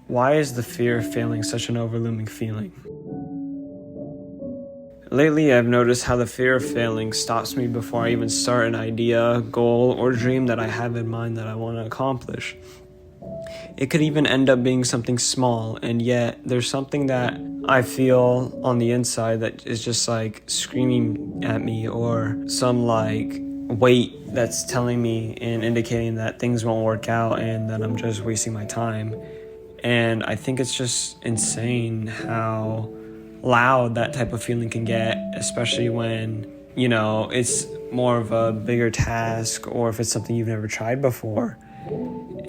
Why is the fear of failing such an overwhelming feeling? Lately, I've noticed how the fear of failing stops me before I even start an idea, goal, or dream that I have in mind that I want to accomplish. It could even end up being something small, and yet there's something that I feel on the inside that is just like screaming at me, or some like weight that's telling me and indicating that things won't work out and that I'm just wasting my time. And I think it's just insane how loud that type of feeling can get, especially when, it's more of a bigger task or if it's something you've never tried before.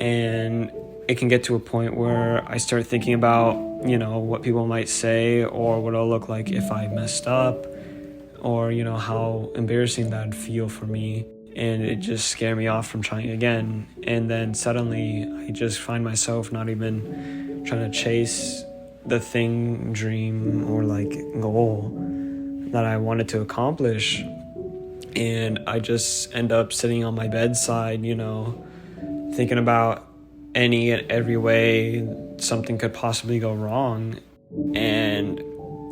And it can get to a point where I start thinking about, what people might say or what it'll look like if I messed up, or, how embarrassing that'd feel for me. And it just scared me off from trying again. And then suddenly I just find myself not even trying to chase the thing, dream, or like goal that I wanted to accomplish. And I just end up sitting on my bedside, thinking about any and every way something could possibly go wrong. And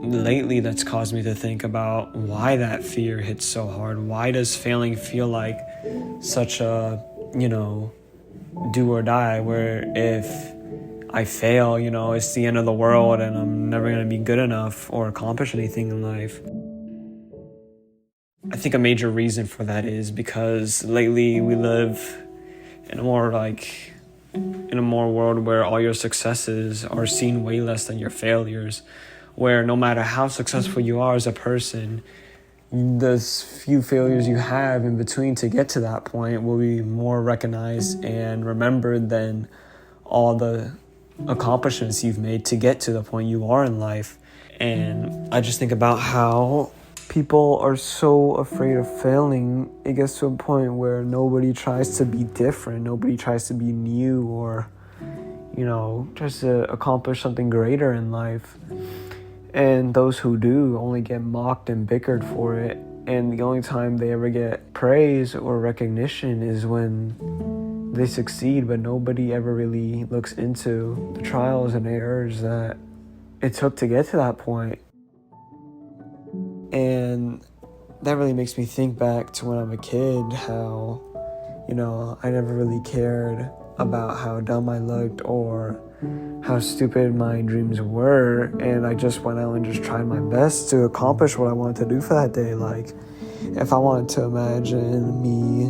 lately that's caused me to think about why that fear hits so hard. Why does failing feel like such a, do or die, where if I fail, it's the end of the world and I'm never going to be good enough or accomplish anything in life. I think a major reason for that is because lately we live in a more world where all your successes are seen way less than your failures, where no matter how successful you are as a person, the few failures you have in between to get to that point will be more recognized and remembered than all the accomplishments you've made to get to the point you are in life. And I just think about how people are so afraid of failing. It gets to a point where nobody tries to be different, nobody tries to be new, or tries to accomplish something greater in life. And those who do only get mocked and bickered for it. And the only time they ever get praise or recognition is when they succeed, but nobody ever really looks into the trials and errors that it took to get to that point. And that really makes me think back to when I'm a kid, how, I never really cared about how dumb I looked or how stupid my dreams were, and I just went out and just tried my best to accomplish what I wanted to do for that day. Like, if I wanted to imagine me,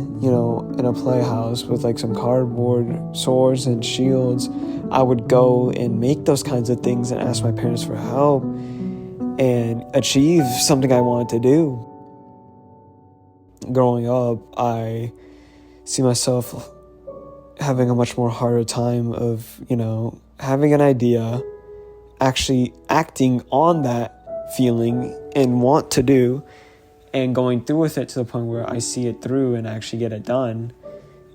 in a playhouse with like some cardboard swords and shields, I would go and make those kinds of things and ask my parents for help and achieve something I wanted to do. Growing up, I see myself having a much more harder time of, having an idea, actually acting on that feeling and want to do, and going through with it to the point where I see it through and actually get it done.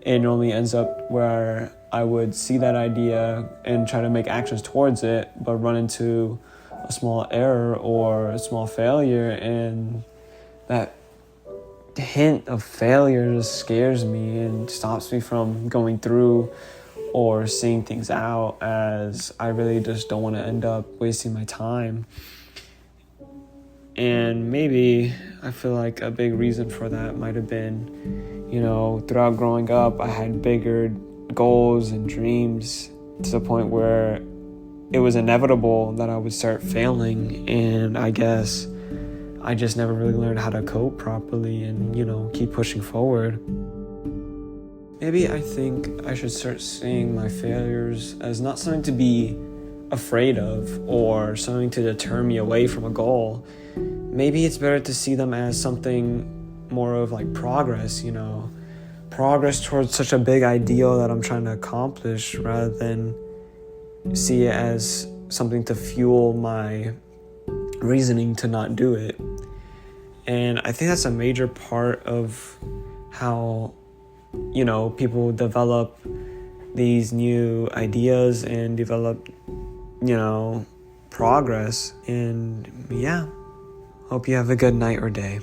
It normally ends up where I would see that idea and try to make actions towards it, but run into a small error or a small failure, and that hint of failure just scares me and stops me from going through or seeing things out, as I really just don't want to end up wasting my time. And maybe I feel like a big reason for that might have been, throughout growing up, I had bigger goals and dreams to the point where it was inevitable that I would start failing. And I guess I just never really learned how to cope properly and, keep pushing forward. Maybe I think I should start seeing my failures as not something to be afraid of or something to deter me away from a goal. Maybe it's better to see them as something more of like progress, progress towards such a big ideal that I'm trying to accomplish, rather than see it as something to fuel my reasoning to not do it. And I think that's a major part of how, people develop these new ideas and develop, progress. And hope you have a good night or day.